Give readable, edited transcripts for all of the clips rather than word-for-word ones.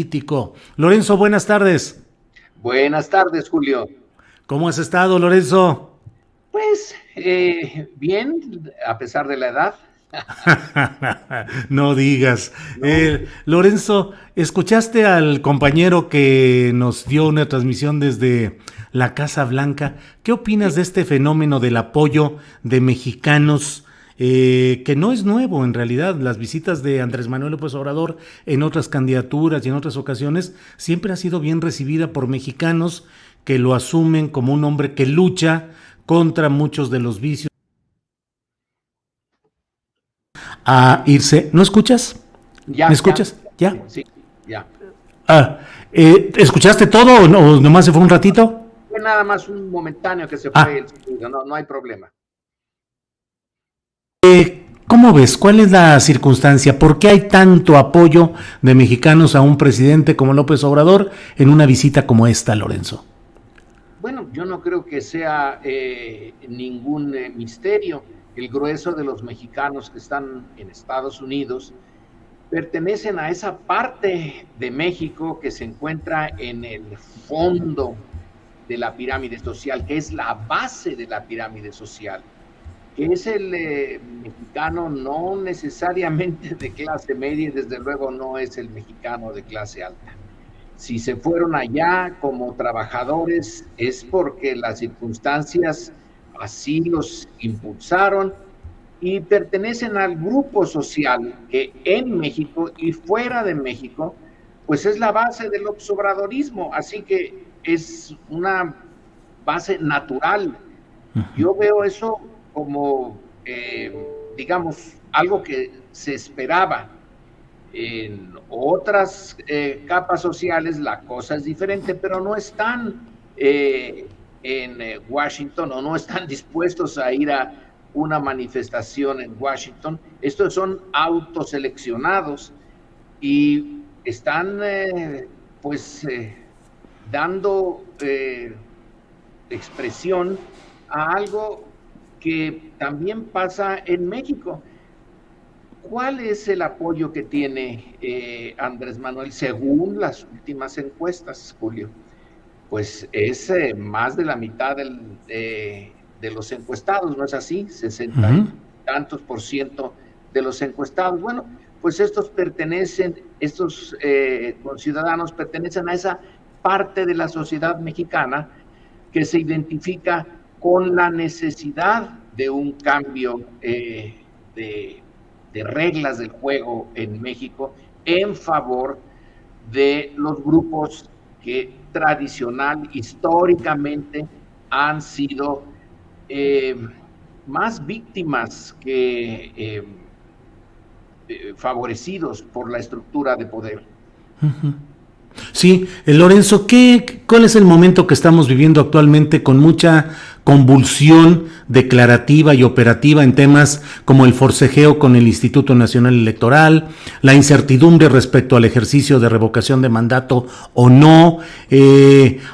Político. Lorenzo, buenas tardes. Buenas tardes, Julio. ¿Cómo has estado, Lorenzo? Pues bien, a pesar de la edad. No digas. No, Lorenzo, ¿escuchaste al compañero que nos dio una transmisión desde la Casa Blanca? ¿Qué opinas de sí, este fenómeno del apoyo de mexicanos? Que no es nuevo en realidad, las visitas de Andrés Manuel López Obrador en otras candidaturas y en otras ocasiones siempre ha sido bien recibida por mexicanos que lo asumen como un hombre que lucha contra muchos de los vicios a irse. ¿No escuchas? ¿Me ya, escuchas? ¿Ya? sí, ya. Ah, ¿escuchaste todo o nomás se fue un ratito? Fue nada más un momentáneo que se fue Ah, el sonido, no hay problema. ¿cómo ves? ¿Cuál es la circunstancia? ¿Por qué hay tanto apoyo de mexicanos a un presidente como López Obrador en una visita como esta, Lorenzo? Bueno, yo no creo que sea ningún misterio. El grueso de los mexicanos que están en Estados Unidos pertenecen a esa parte de México que se encuentra en el fondo de la pirámide social, que es la base de la pirámide social, que es el mexicano no necesariamente de clase media y desde luego no es el mexicano de clase alta. Si se fueron allá como trabajadores es porque las circunstancias así los impulsaron y pertenecen al grupo social que en México y fuera de México, pues es la base del observadorismo, así que es una base natural. Yo veo eso como, digamos, algo que se esperaba. En otras capas sociales la cosa es diferente, pero no están en Washington o no están dispuestos a ir a una manifestación en Washington. Estos son autoseleccionados y están pues dando expresión a algo que también pasa en México. ¿Cuál es el apoyo que tiene Andrés Manuel según las últimas encuestas, Julio? Pues es más de la mitad de los encuestados, ¿no es así? 60 y Ujú. tantos por ciento de los encuestados. Bueno, pues estos conciudadanos pertenecen a esa parte de la sociedad mexicana que se identifica con la necesidad de un cambio de, de reglas del juego en México en favor de los grupos que tradicional, históricamente, han sido eh, más víctimas que favorecidos por la estructura de poder. Sí, Lorenzo, ¿cuál es el momento que estamos viviendo actualmente con mucha convulsión declarativa y operativa en temas como el forcejeo con el Instituto Nacional Electoral, la incertidumbre respecto al ejercicio de revocación de mandato o no,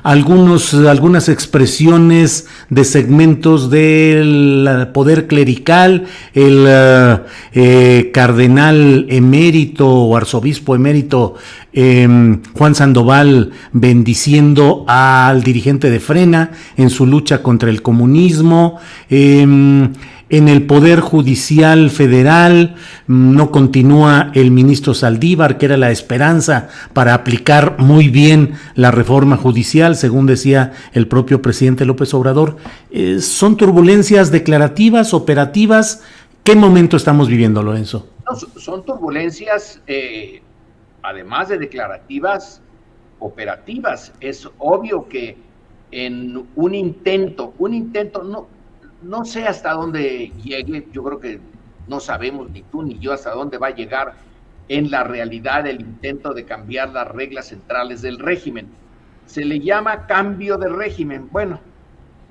algunas expresiones de segmentos del poder clerical, el cardenal emérito o arzobispo emérito Juan Sandoval bendiciendo al dirigente de Frena en su lucha contra el comunismo. En el Poder Judicial Federal no continúa el ministro Saldívar, que era la esperanza para aplicar muy bien la reforma judicial, según decía el propio presidente López Obrador. ¿Son turbulencias declarativas, operativas? ¿Qué momento estamos viviendo, Lorenzo? No, son turbulencias, además de declarativas, operativas. Es obvio que en un intento, no sé hasta dónde llegue, yo creo que no sabemos ni tú ni yo hasta dónde va a llegar en la realidad el intento de cambiar las reglas centrales del régimen. Se le llama cambio de régimen. Bueno,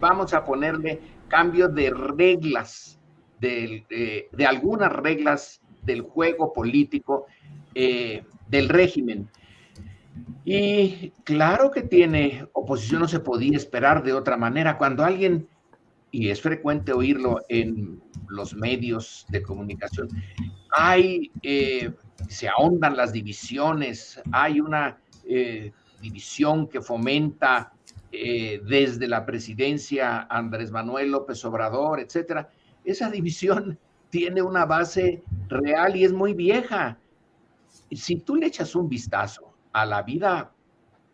vamos a ponerle cambio de reglas, de algunas reglas del juego político del régimen. Y claro que tiene oposición, no se podía esperar de otra manera. Cuando alguien, y es frecuente oírlo en los medios de comunicación, hay, se ahondan las divisiones, hay una división que fomenta desde la presidencia Andrés Manuel López Obrador, etcétera, esa división tiene una base real y es muy vieja. Si tú le echas un vistazo a la vida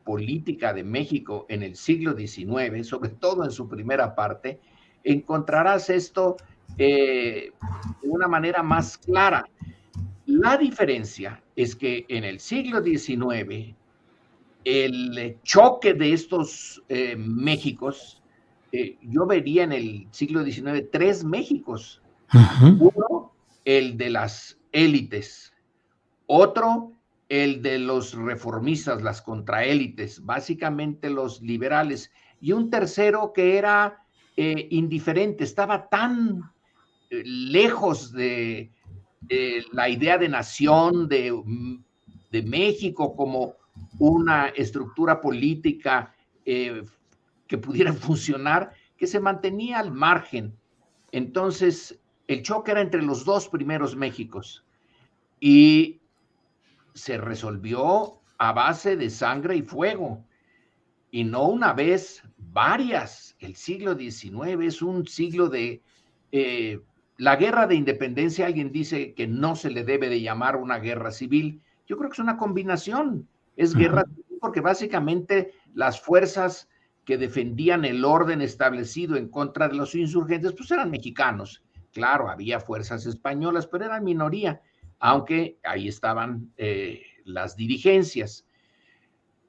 política de México en el siglo XIX, sobre todo en su primera parte, encontrarás esto de una manera más clara. La diferencia es que en el siglo XIX el choque de estos Méxicos, yo vería en el siglo XIX 3 Méxicos. Uno, el de las élites. Otro, el de los reformistas, las contraélites, básicamente los liberales. Y un tercero que era indiferente, estaba tan lejos de la idea de nación de México como una estructura política que pudiera funcionar, que se mantenía al margen. Entonces, el choque era entre los dos primeros Méxicos y se resolvió a base de sangre y fuego. Y no una vez, varias. El siglo XIX es un siglo de... la guerra de independencia, alguien dice que no se le debe de llamar una guerra civil. Yo creo que es una combinación. Es guerra civil porque básicamente las fuerzas que defendían el orden establecido en contra de los insurgentes, pues eran mexicanos. Claro, había fuerzas españolas, pero eran minoría, aunque ahí estaban las dirigencias.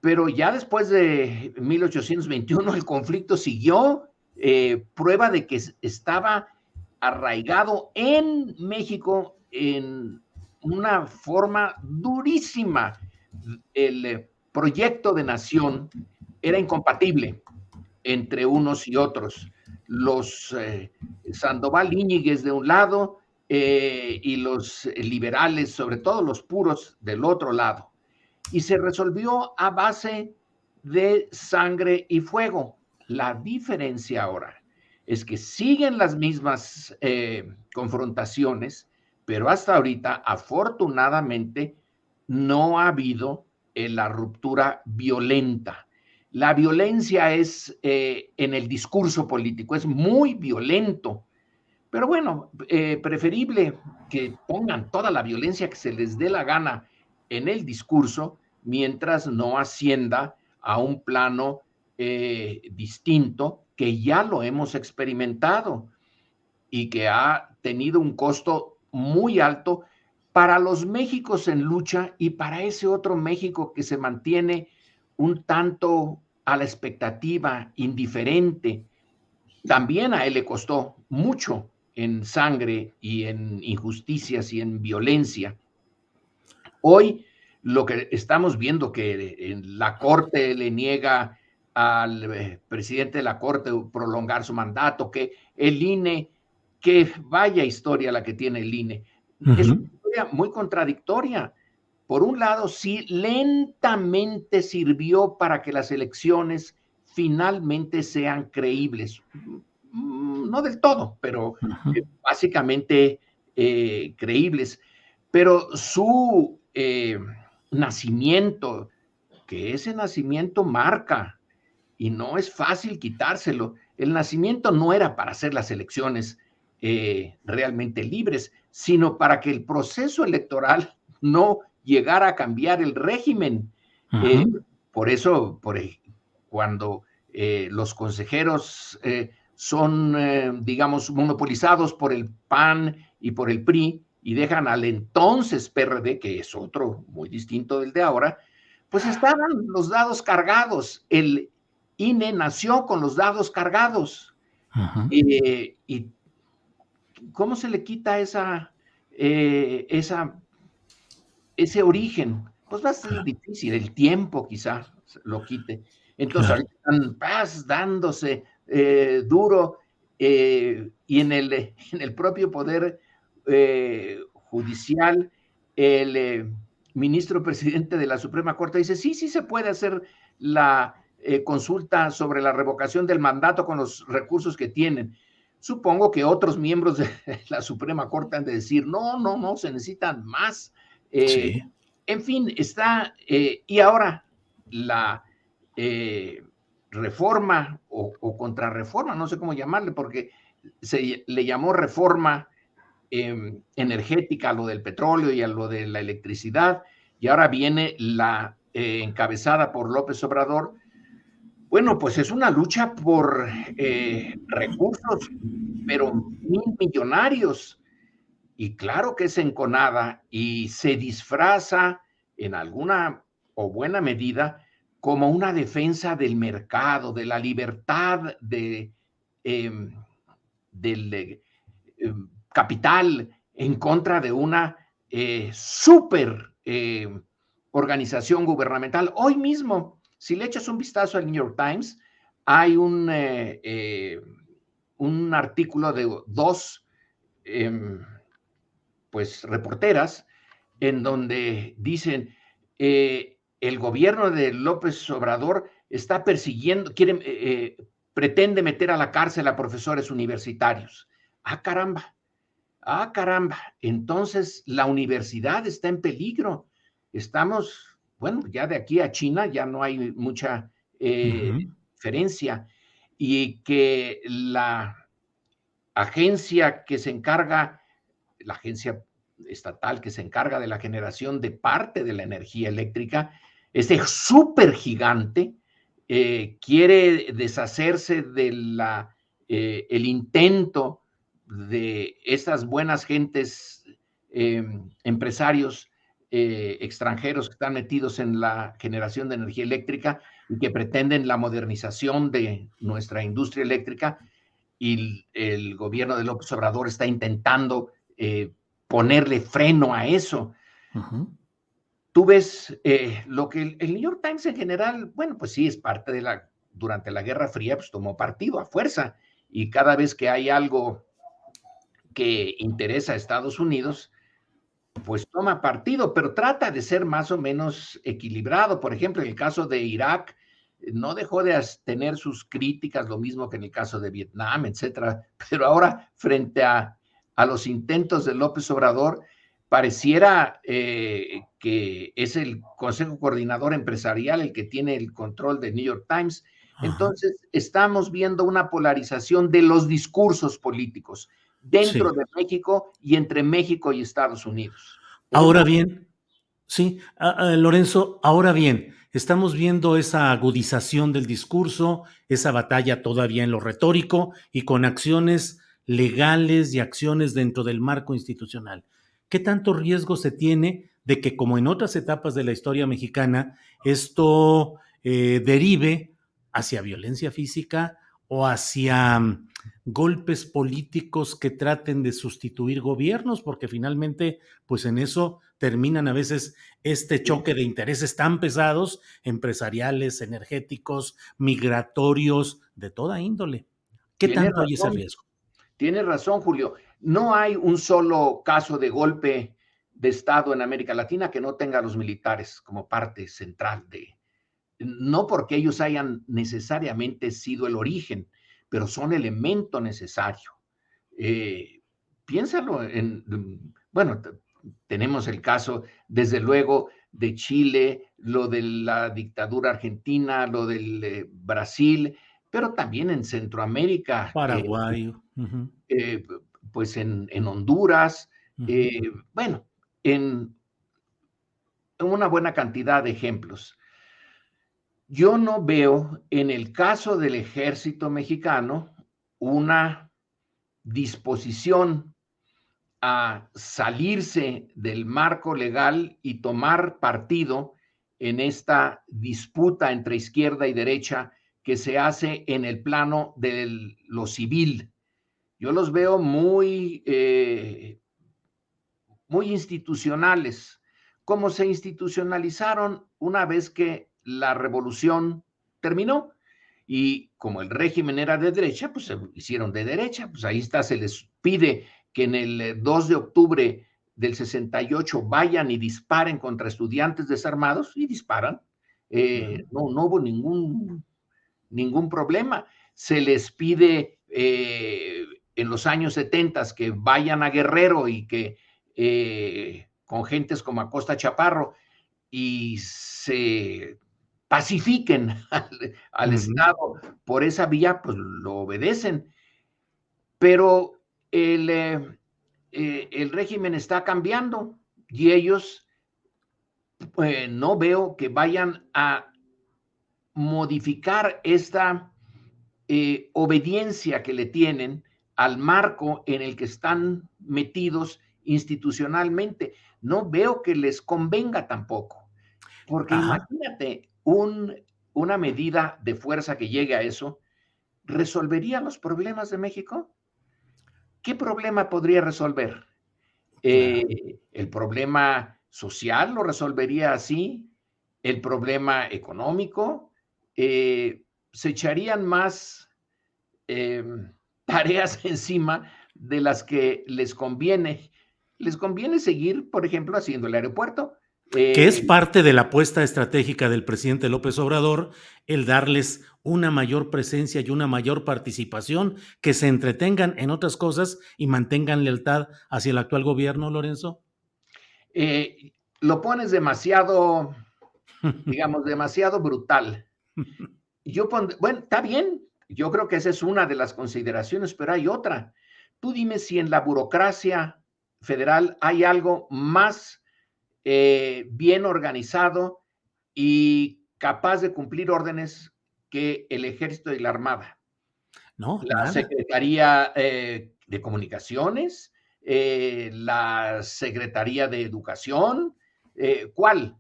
Pero ya después de 1821 el conflicto siguió, prueba de que estaba arraigado en México en una forma durísima. El proyecto de nación era incompatible entre unos y otros. Los Sandoval Íñiguez de un lado y los liberales, sobre todo los puros, del otro lado. Y se resolvió a base de sangre y fuego. La diferencia ahora es que siguen las mismas confrontaciones, pero hasta ahorita, afortunadamente, no ha habido la ruptura violenta. La violencia es en el discurso político, es muy violento, pero bueno, preferible que pongan toda la violencia que se les dé la gana en el discurso, mientras no ascienda a un plano distinto, que ya lo hemos experimentado y que ha tenido un costo muy alto para los Méxicos en lucha y para ese otro México que se mantiene un tanto a la expectativa, indiferente. También a él le costó mucho en sangre y en injusticias y en violencia. Hoy lo que estamos viendo que en la Corte le niega al presidente de la Corte prolongar su mandato, que el INE, que vaya historia la que tiene el INE, es una historia muy contradictoria. Por un lado, sí, lentamente sirvió para que las elecciones finalmente sean creíbles. No del todo, pero básicamente creíbles. Pero su nacimiento, que ese nacimiento marca, y no es fácil quitárselo. El nacimiento no era para hacer las elecciones realmente libres, sino para que el proceso electoral no llegara a cambiar el régimen. Por eso, cuando los consejeros son, digamos, monopolizados por el PAN y por el PRI, y dejan al entonces PRD, que es otro muy distinto del de ahora, pues estaban los dados cargados. El INE nació con los dados cargados. Y ¿cómo se le quita ese origen? Pues va a ser difícil, el tiempo quizá lo quite. Entonces, ahorita están dándose duro y en el propio poder judicial, el ministro presidente de la Suprema Corte dice, sí se puede hacer la consulta sobre la revocación del mandato con los recursos que tienen. Supongo que otros miembros de la Suprema Corte han de decir, no, se necesitan más. Sí. En fin, está, y ahora la reforma o contrarreforma, no sé cómo llamarle, porque se le llamó reforma energética a lo del petróleo y a lo de la electricidad, y ahora viene la encabezada por López Obrador. Bueno, pues es una lucha por recursos, pero millonarios. Y claro que es enconada y se disfraza en alguna o buena medida como una defensa del mercado, de la libertad eh, del capital en contra de una super organización gubernamental. Hoy mismo, si le echas un vistazo al New York Times, hay un artículo de dos pues reporteras en donde dicen el gobierno de López Obrador está persiguiendo, pretende meter a la cárcel a profesores universitarios. Ah, caramba, ah, caramba. Entonces la universidad está en peligro. Estamos, bueno, ya de aquí a China ya no hay mucha diferencia. Y que la agencia que se encarga, la agencia estatal que se encarga de la generación de parte de la energía eléctrica, este súper gigante, quiere deshacerse de el intento de estas buenas gentes, empresarios extranjeros que están metidos en la generación de energía eléctrica y que pretenden la modernización de nuestra industria eléctrica, y el gobierno de López Obrador está intentando ponerle freno a eso. Tú ves lo que el New York Times en general, bueno, pues sí, es parte de durante la Guerra Fría, pues tomó partido a fuerza, y cada vez que hay algo que interesa a Estados Unidos, pues toma partido, pero trata de ser más o menos equilibrado. Por ejemplo, en el caso de Irak, no dejó de tener sus críticas, lo mismo que en el caso de Vietnam, etcétera, pero ahora frente a los intentos de López Obrador, pareciera que es el Consejo Coordinador Empresarial el que tiene el control de New York Times. Entonces, estamos viendo una polarización de los discursos políticos dentro Sí. de México y entre México y Estados Unidos. Ahora bien, sí, Lorenzo, ahora bien, estamos viendo esa agudización del discurso, esa batalla todavía en lo retórico y con acciones legales y acciones dentro del marco institucional. ¿Qué tanto riesgo se tiene de que, como en otras etapas de la historia mexicana, esto derive hacia violencia física o hacia golpes políticos que traten de sustituir gobiernos? Porque finalmente, pues en eso terminan a veces este choque de intereses tan pesados, empresariales, energéticos, migratorios, de toda índole. ¿Qué tanto hay ese riesgo? Tiene razón, Julio. No hay un solo caso de golpe de Estado en América Latina que no tenga a los militares como parte central no porque ellos hayan necesariamente sido el origen, pero son elemento necesario. Piénsalo bueno, tenemos el caso, desde luego, de Chile, lo de la dictadura argentina, lo del Brasil, pero también en Centroamérica, Paraguay. pues en Honduras, bueno, en una buena cantidad de ejemplos. Yo no veo en el caso del ejército mexicano una disposición a salirse del marco legal y tomar partido en esta disputa entre izquierda y derecha que se hace en el plano de lo civil. Yo los veo muy institucionales, como se institucionalizaron una vez que la revolución terminó. Y como el régimen era de derecha, pues se hicieron de derecha. Pues ahí está, se les pide que en el 2 de octubre del 68 vayan y disparen contra estudiantes desarmados, y disparan. No hubo ningún problema. Se les pide en los años 70 que vayan a Guerrero y que con gentes como Acosta Chaparro, y se pacifiquen al Ujú. Estado por esa vía, pues lo obedecen. Pero el régimen está cambiando y ellos no veo que vayan a modificar esta obediencia que le tienen al marco en el que están metidos institucionalmente. No veo que les convenga tampoco, porque Ajá. imagínate una medida de fuerza que llegue a eso, ¿resolvería los problemas de México? ¿Qué problema podría resolver? Claro. El problema social lo resolvería así, el problema económico, se echarían más eh, tareas encima de las que les conviene. Les conviene seguir, por ejemplo, haciendo el aeropuerto. Que es Eh, parte de la apuesta estratégica del presidente López Obrador, el darles una mayor presencia y una mayor participación, que se entretengan en otras cosas y mantengan lealtad hacia el actual gobierno, Lorenzo. eh, lo pones demasiado, digamos, demasiado brutal. Bueno, está bien, yo creo que esa es una de las consideraciones, pero hay otra. Tú dime si en la burocracia federal hay algo más bien organizado y capaz de cumplir órdenes que el ejército y la armada. No, La nada. Secretaría de Comunicaciones, la Secretaría de Educación, ¿cuál?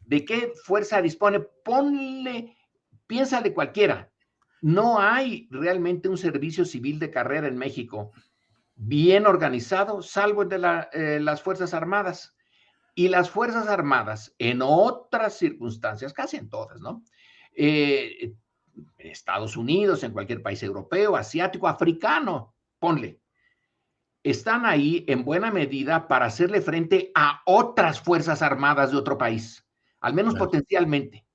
¿De qué fuerza dispone? Ponle, piensa de cualquiera. No hay realmente un servicio civil de carrera en México bien organizado, salvo el de las Fuerzas Armadas. Y las Fuerzas Armadas, en otras circunstancias, casi en todas, ¿no? En Estados Unidos, en cualquier país europeo, asiático, africano, ponle, están ahí en buena medida para hacerle frente a otras Fuerzas Armadas de otro país, al menos Claro. potencialmente.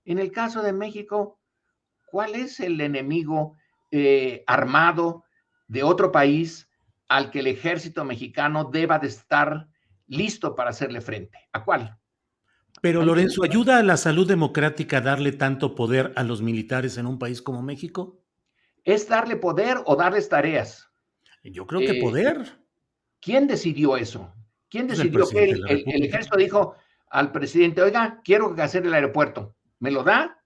En el caso de México, ¿cuál es el enemigo armado de otro país al que el ejército mexicano deba de estar listo para hacerle frente? ¿A cuál? Pero ¿A Lorenzo, ninguno? ¿ayuda a la salud democrática darle tanto poder a los militares en un país como México? ¿Es darle poder o darles tareas? Yo creo que Eh, poder, ¿Quién decidió eso? ¿Quién pues el decidió que presidente de la el República. ejército dijo al presidente, oiga, quiero hacer el aeropuerto? ¿Me lo da?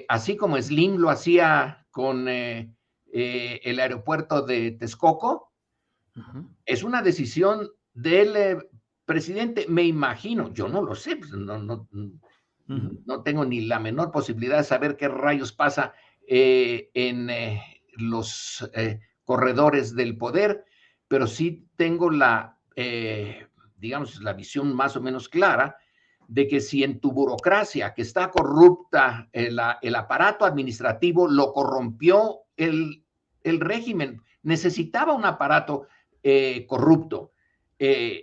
Así como Slim lo hacía con el aeropuerto de Texcoco, Ujú, es una decisión del presidente, me imagino, yo no lo sé, pues ujú. no tengo ni la menor posibilidad de saber qué rayos pasa en los corredores del poder, pero sí tengo digamos, la visión más o menos clara de que si en tu burocracia, que está corrupta, el aparato administrativo lo corrompió el régimen, necesitaba un aparato corrupto,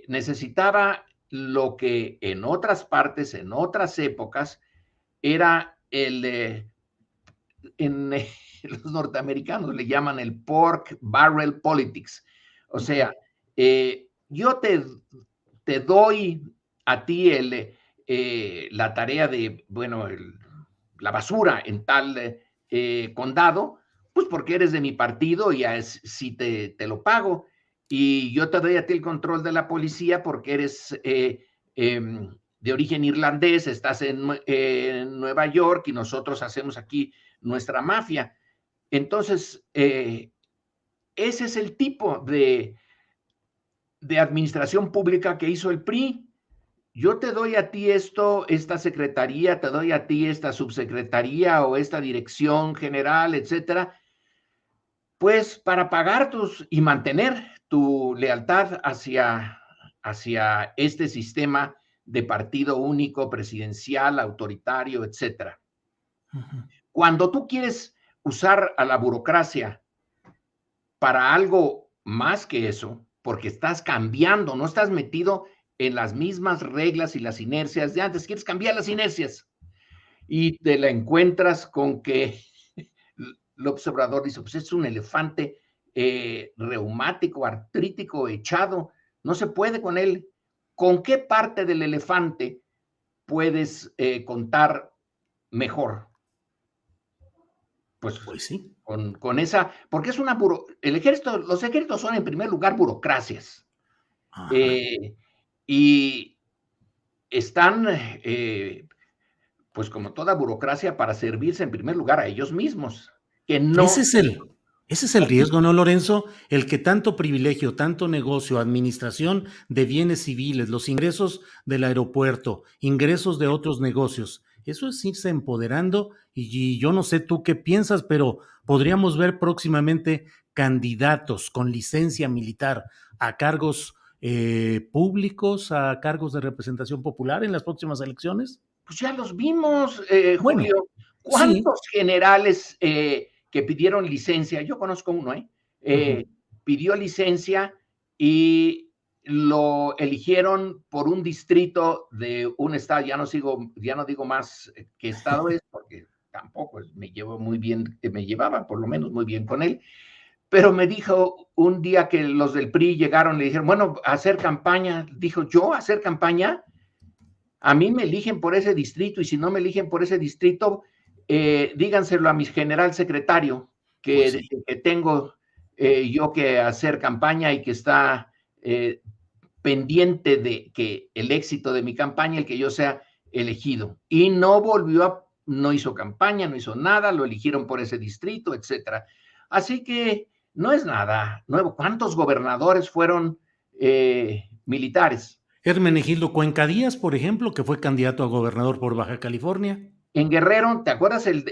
necesitaba lo que en otras partes, en otras épocas, era en los norteamericanos le llaman el pork barrel politics. O Ujú. sea, yo te doy a ti la tarea de, bueno, la basura en tal condado, pues porque eres de mi partido y si te lo pago. Y yo te doy a ti el control de la policía porque eres de origen irlandés, estás en Nueva York y nosotros hacemos aquí nuestra mafia. Entonces, ese es el tipo de administración pública que hizo el PRI. Yo te doy a ti esto, esta secretaría, te doy a ti esta subsecretaría o esta dirección general, etcétera, pues para pagar y mantener tu lealtad hacia este sistema de partido único, presidencial, autoritario, etcétera. Ujú. Cuando tú quieres usar a la burocracia para algo más que eso, porque estás cambiando, no estás metido en las mismas reglas y las inercias de antes, quieres cambiar las inercias y te la encuentras con que el observador dice, pues es un elefante reumático, artrítico, echado, no se puede con él. ¿Con qué parte del elefante puedes contar mejor. Pues Pues sí. con esa, porque es una el ejército, los ejércitos son en primer lugar burocracias. Ajá. Y están, pues como toda burocracia, para servirse en primer lugar a ellos mismos, que no. Ese es ese es el riesgo, ¿no, Lorenzo? El que tanto privilegio, tanto negocio, administración de bienes civiles, los ingresos del aeropuerto, ingresos de otros negocios, eso es irse empoderando y yo no sé tú qué piensas, pero podríamos ver próximamente candidatos con licencia militar a cargos públicos, a cargos de representación popular en las próximas elecciones. Pues ya los vimos, Bueno, Julio. sí. ¿Cuántos generales que pidieron licencia? Yo conozco uno, Ujú. pidió licencia y lo eligieron por un distrito de un estado. Ya no digo más qué estado es, porque tampoco me llevo muy bien, me llevaba por lo menos muy bien con él. Pero me dijo un día que los del PRI llegaron, le dijeron, bueno, hacer campaña. Dijo, ¿yo hacer campaña? A mí me eligen por ese distrito y si no me eligen por ese distrito, díganselo a mi general secretario Pues que, sí. que tengo yo que hacer campaña y que está pendiente de que el éxito de mi campaña, el que yo sea elegido. Y no no hizo campaña, no hizo nada, lo eligieron por ese distrito, etcétera. Así que no es nada nuevo. ¿Cuántos gobernadores fueron militares? Hermenegildo Cuenca Díaz, por ejemplo, que fue candidato a gobernador por Baja California. En Guerrero, ¿te acuerdas el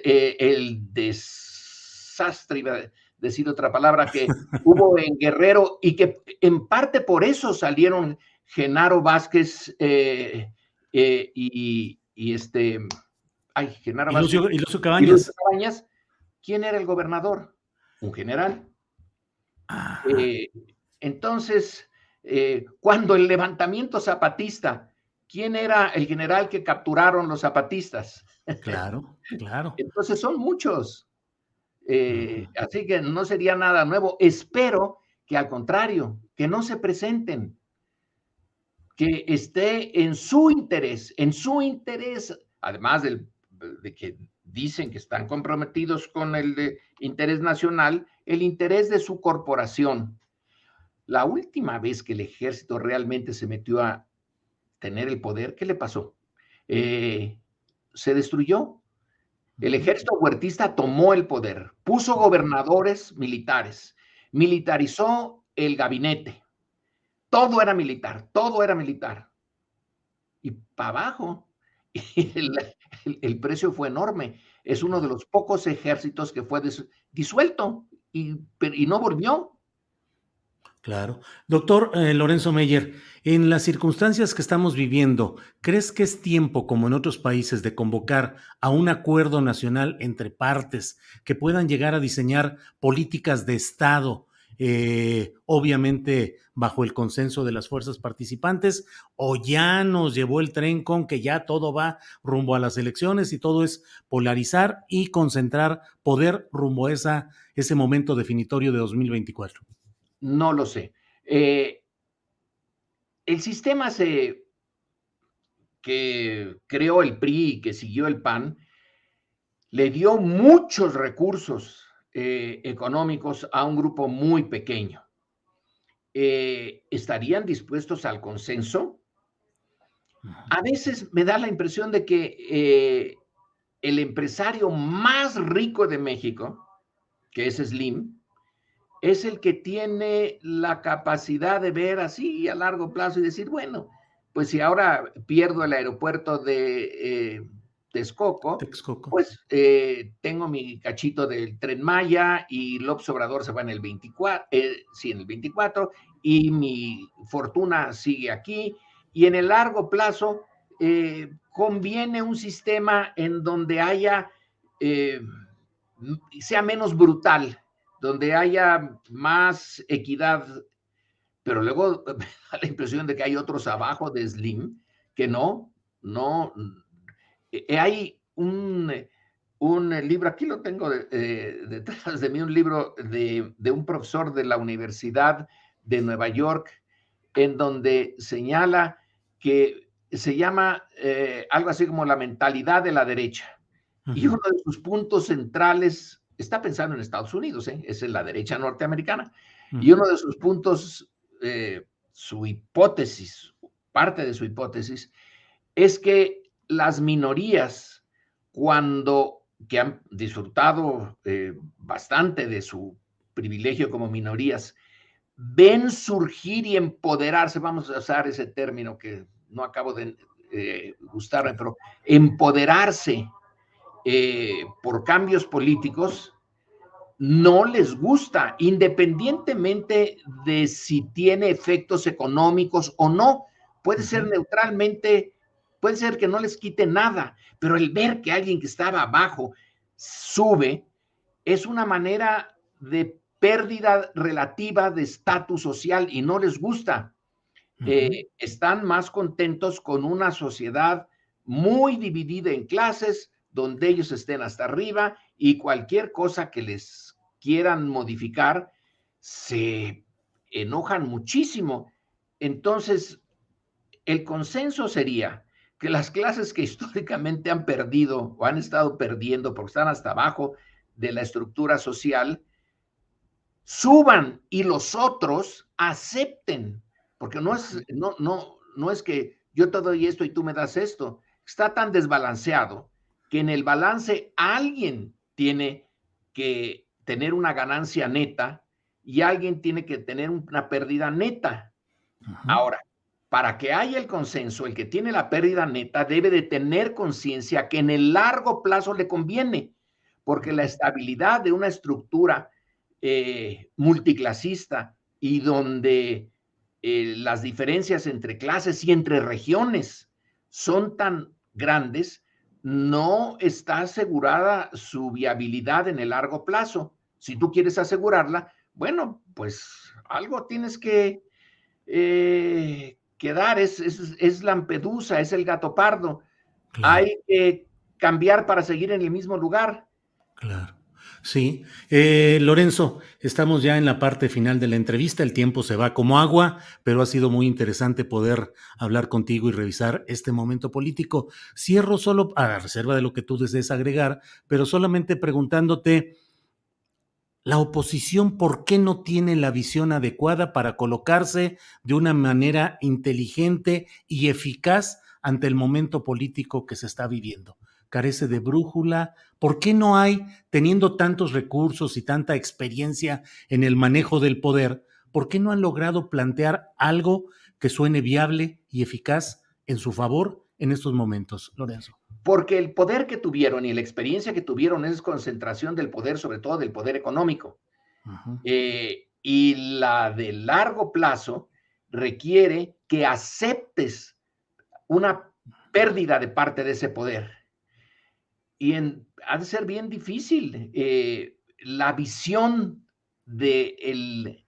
desastre, iba a decir otra palabra, que hubo en Guerrero y que en parte por eso salieron Genaro Vázquez Genaro Vázquez Y Lucio y Lucio Cabañas. Cabañas? ¿Quién era el gobernador? Un general. Ajá, Eh, entonces, cuando el levantamiento zapatista, ¿quién era el general que capturaron los zapatistas? claro, claro. Entonces son muchos. Ujú. Así que no sería nada nuevo. Espero que al contrario, que no se presenten, que esté en su interés, además de que dicen que están comprometidos con el interés nacional, el interés de su corporación. La última vez que el ejército realmente se metió a tener el poder, ¿qué le pasó? Se destruyó. El Ujú. ejército huertista tomó el poder, puso gobernadores militares, militarizó el gabinete, todo era militar. Y para abajo, el precio fue enorme. Es uno de los pocos ejércitos que fue disuelto y no volvió. Claro. Doctor Lorenzo Meyer, en las circunstancias que estamos viviendo, ¿crees que es tiempo, como en otros países, de convocar a un acuerdo nacional entre partes que puedan llegar a diseñar políticas de Estado, obviamente bajo el consenso de las fuerzas participantes, o ya nos llevó el tren con que ya todo va rumbo a las elecciones y todo es polarizar y concentrar poder rumbo a ese momento definitorio de 2024? No lo sé. El sistema que creó el PRI y que siguió el PAN le dio muchos recursos económicos a un grupo muy pequeño. ¿Estarían dispuestos al consenso? A veces me da la impresión de que el empresario más rico de México, que es Slim, es el que tiene la capacidad de ver así a largo plazo y decir, bueno, pues si ahora pierdo el aeropuerto de Texcoco, Texcoco. pues tengo mi cachito del Tren Maya y López Obrador se va en el 24, sí, en el 24, y mi fortuna sigue aquí. Y en el largo plazo conviene un sistema en donde sea menos brutal, donde haya más equidad, pero luego me da la impresión de que hay otros abajo de Slim que no, hay un libro, aquí lo tengo detrás de mí, un libro de un profesor de la Universidad de Nueva York, en donde señala que se llama algo así como la mentalidad de la derecha. y Ujú, uno de sus puntos centrales, está pensando en Estados Unidos, es en la derecha norteamericana, y ujú, uno de sus puntos, su hipótesis, parte de su hipótesis, es que las minorías, cuando que han disfrutado bastante de su privilegio como minorías, ven surgir y empoderarse, vamos a usar ese término que no acabo de gustarme, pero empoderarse por cambios políticos, no les gusta, independientemente de si tiene efectos económicos o no. Puede ser ujú, neutralmente, puede ser que no les quite nada, pero el ver que alguien que estaba abajo sube es una manera de pérdida relativa de estatus social y no les gusta. ujú. Están más contentos con una sociedad muy dividida en clases, donde ellos estén hasta arriba y cualquier cosa que les quieran modificar, se enojan muchísimo. Entonces, el consenso sería que las clases que históricamente han perdido o han estado perdiendo porque están hasta abajo de la estructura social, suban y los otros acepten, porque no es que yo te doy esto y tú me das esto, está tan desbalanceado que en el balance alguien tiene que tener una ganancia neta y alguien tiene que tener una pérdida neta. Ujú, Ahora, para que haya el consenso, el que tiene la pérdida neta debe de tener conciencia que en el largo plazo le conviene, porque la ujú, estabilidad de una estructura multiclasista y donde las diferencias entre clases y entre regiones son tan grandes, no está asegurada su viabilidad en el largo plazo. Si tú quieres asegurarla, bueno, pues algo tienes que dar, es Lampedusa, es el gato pardo. claro, Hay que cambiar para seguir en el mismo lugar. claro. Sí, Lorenzo, estamos ya en la parte final de la entrevista, el tiempo se va como agua, pero ha sido muy interesante poder hablar contigo y revisar este momento político. Cierro solo a reserva de lo que tú desees agregar, pero solamente preguntándote, la oposición, ¿por qué no tiene la visión adecuada para colocarse de una manera inteligente y eficaz ante el momento político que se está viviendo? Carece de brújula. ¿Por qué no hay, teniendo tantos recursos y tanta experiencia en el manejo del poder, por qué no han logrado plantear algo que suene viable y eficaz en su favor en estos momentos, Lorenzo? Porque el poder que tuvieron y la experiencia que tuvieron es concentración del poder, sobre todo del poder económico. Ujú, Y la de largo plazo requiere que aceptes una pérdida de parte de ese poder. Ha de ser bien difícil. La visión de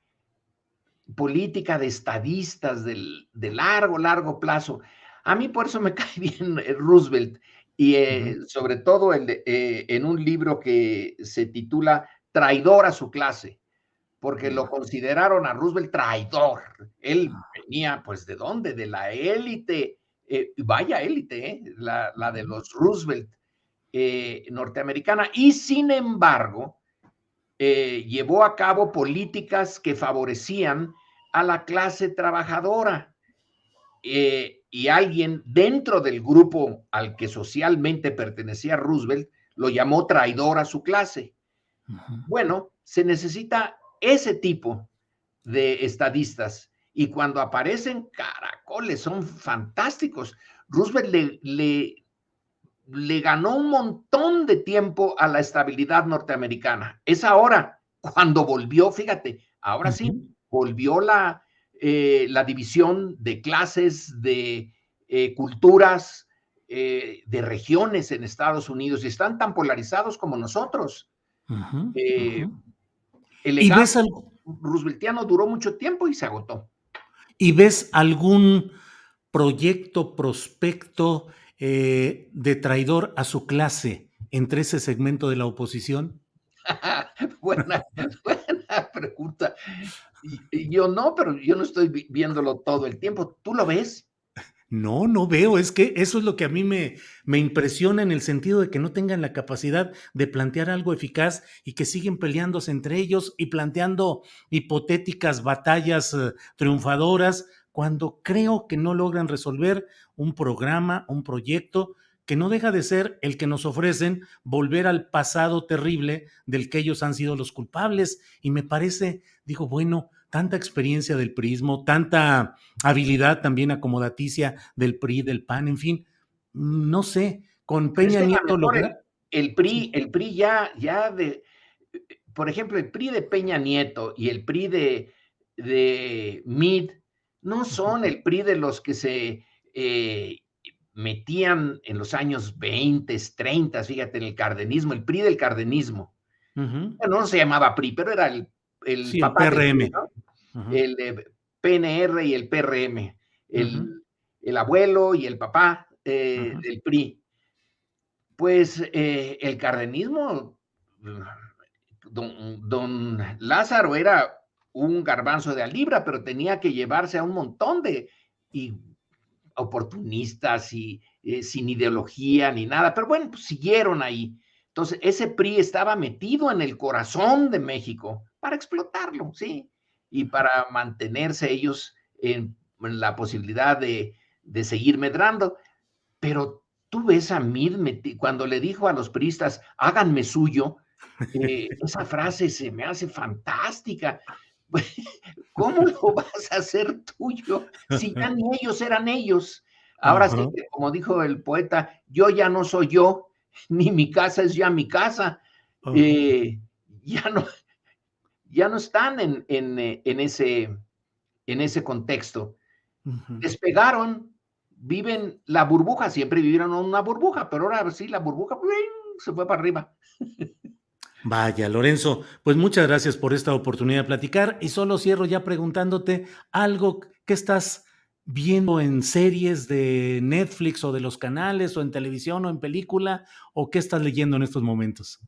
política de estadistas de largo, largo plazo. A mí por eso me cae bien Roosevelt y ujú, sobre todo en un libro que se titula Traidor a su clase, porque lo consideraron a Roosevelt traidor. Él venía, pues, ¿de dónde? De la élite, vaya élite, la de ujú, los Roosevelt norteamericana, y sin embargo, llevó a cabo políticas que favorecían a la clase trabajadora. Y alguien dentro del grupo al que socialmente pertenecía Roosevelt lo llamó traidor a su clase. ujú. Bueno, se necesita ese tipo de estadistas y cuando aparecen caracoles son fantásticos. Roosevelt le ganó un montón de tiempo a la estabilidad norteamericana. Es ahora cuando volvió, fíjate, ahora sí, Ujú. volvió la división de clases, de culturas, de regiones en Estados Unidos y están tan polarizados como nosotros. Ujú, ujú. Eh, el ¿Y legado ves, al- rooseveltiano duró mucho tiempo y se agotó. ¿Y ves algún proyecto, prospecto de traidor a su clase entre ese segmento de la oposición? buena, buena pregunta. Y yo no, pero yo no estoy viéndolo todo el tiempo. ¿Tú lo ves? No, no veo, es que eso es lo que a mí me impresiona en el sentido de que no tengan la capacidad de plantear algo eficaz y que siguen peleándose entre ellos y planteando hipotéticas batallas triunfadoras cuando creo que no logran resolver un programa, un proyecto que no deja de ser el que nos ofrecen volver al pasado terrible del que ellos han sido los culpables. Y me parece, digo, bueno, tanta experiencia del priismo, tanta habilidad también acomodaticia del PRI, del PAN, en fin, no sé, con Pero es Peña que a lo Nieto mejor logra. Sí. el PRI ya por ejemplo, el PRI de Peña Nieto y el PRI de Mid no Ujú, son el PRI de los que se metían en los años 20, 30, fíjate, en el cardenismo, el PRI del cardenismo. ujú. Bueno, no se llamaba PRI, pero era el Sí, el papá del PRI, PRM. ¿no? Ujú, El PNR y el PRM, ujú, el abuelo y el papá ujú, del PRI. Pues el cardenismo, don Lázaro era un garbanzo de a libra, pero tenía que llevarse a un montón de y oportunistas y sin ideología ni nada, pero bueno, pues siguieron ahí. Entonces, ese PRI estaba metido en el corazón de México para explotarlo, ¿sí? Y para mantenerse ellos en la posibilidad de seguir medrando. Pero tú ves a Mid cuando le dijo a los priistas, háganme suyo, esa frase se me hace fantástica. ¿Cómo lo vas a hacer tuyo si ya ni ellos eran ellos? Ahora sí ajá, que, como dijo el poeta, yo ya no soy yo, ni mi casa es ya mi casa. ajá, Eh, ya, no, ya no están en ese contexto. ujú. Despegaron, viven la burbuja, siempre vivieron en una burbuja, pero ahora sí la burbuja ¡uing! Se fue para arriba. Vaya, Lorenzo, pues muchas gracias por esta oportunidad de platicar y solo cierro ya preguntándote algo que estás viendo en series de Netflix o de los canales o en televisión o en película o qué estás leyendo en estos momentos.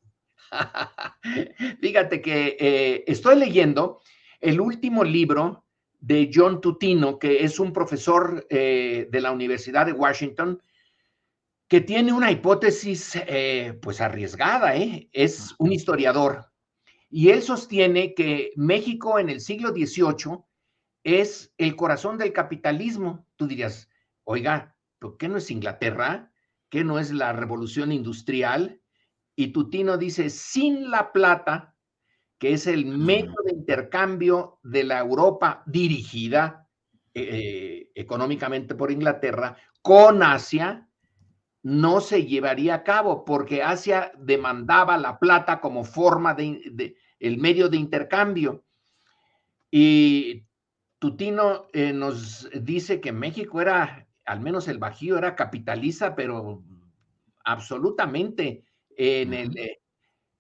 Fíjate que estoy leyendo el último libro de John Tutino, que es un profesor de la Universidad de Washington, que tiene una hipótesis pues arriesgada, ¿eh? Es un historiador. Y él sostiene que México en el siglo XVIII es el corazón del capitalismo. Tú dirías, oiga, ¿por qué no es Inglaterra? ¿Qué no es la revolución industrial? Y Tutino dice, sin la plata, que es el medio de intercambio de la Europa dirigida económicamente por Inglaterra, con Asia, no se llevaría a cabo porque Asia demandaba la plata como forma el medio de intercambio. Y Tutino nos dice que México era, al menos el Bajío, era capitalista, pero absolutamente en el Ujú.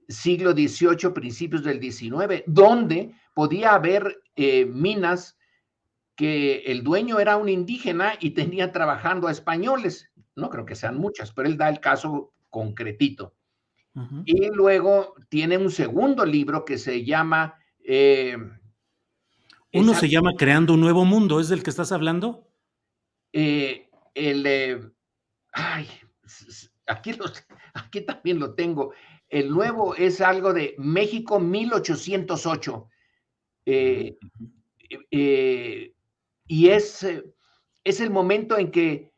siglo XVIII, principios del XIX, donde podía haber minas que el dueño era un indígena y tenía trabajando a españoles. No creo que sean muchas, pero él da el caso concretito. Ujú. Y luego tiene un segundo libro que se llama Uno esa, se llama Creando un Nuevo Mundo, ¿es del que estás hablando? el, ay, aquí también lo tengo. El nuevo es algo de México 1808. Mm, Eh, eh, y es el momento en que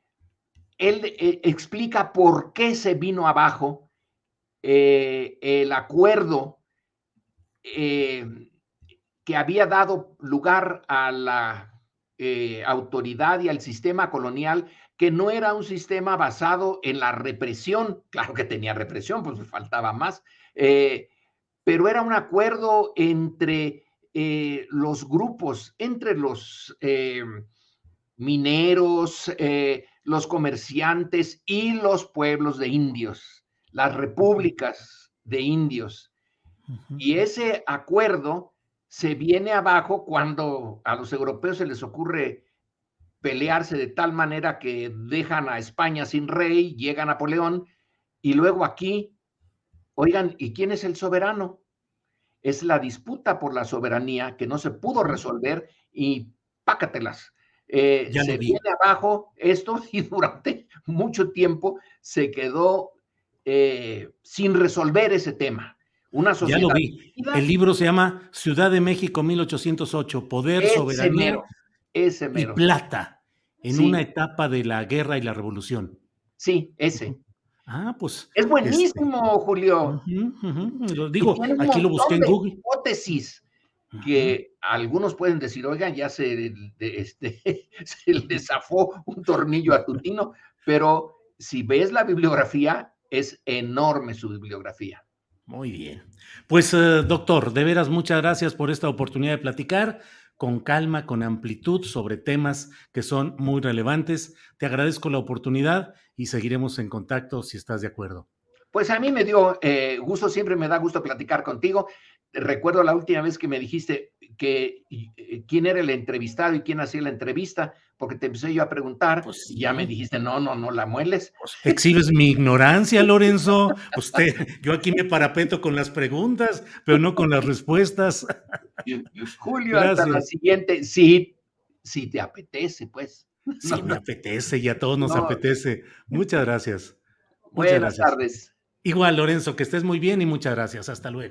él explica por qué se vino abajo el acuerdo eh, que había dado lugar a la autoridad y al sistema colonial, que no era un sistema basado en la represión, claro que tenía represión, pues faltaba más, pero era un acuerdo entre los grupos, entre los mineros, los comerciantes y los pueblos de indios, las repúblicas de indios. ujú. Y ese acuerdo se viene abajo cuando a los europeos se les ocurre pelearse de tal manera que dejan a España sin rey, llega Napoleón, y luego aquí, oigan, ¿y quién es el soberano? Es la disputa por la soberanía que no se pudo resolver y pácatelas. Ya lo Se vi. viene abajo esto y durante mucho tiempo se quedó sin resolver ese tema. Una Ya lo sociedad vi. El unida, libro se llama Ciudad de México 1808, Poder, ese Soberanía mero, ese y mero. Plata, en una Sí, etapa de la guerra y la revolución. sí, ese. Ujú. Ah, pues, Es buenísimo, Julio. ujú, ujú, lo Y digo, tiene un aquí lo busqué montón en de Google. hipótesis Ujú. que algunos pueden decir, oigan, ya se le zafó un tornillo a Tutino, pero si ves la bibliografía, es enorme su bibliografía. Muy bien. Pues, doctor, de veras, muchas gracias por esta oportunidad de platicar con calma, con amplitud, sobre temas que son muy relevantes. Te agradezco la oportunidad y seguiremos en contacto si estás de acuerdo. Pues a mí me dio gusto, siempre me da gusto platicar contigo. Recuerdo la última vez que me dijiste que quién era el entrevistado y quién hacía la entrevista, porque te empecé yo a preguntar Pues y ya me sí. dijiste, no, no, no la mueles. Pues, exhibes mi ignorancia, Lorenzo. Usted, yo aquí me parapeto con las preguntas, pero no con las respuestas. Julio, hasta la Gracias. siguiente. Sí, si te apetece, pues. Sí, No, me no, apetece y a todos nos no. apetece. Muchas gracias. Muchas Buenas gracias. tardes. Igual, Lorenzo, que estés muy bien y muchas gracias. Hasta luego.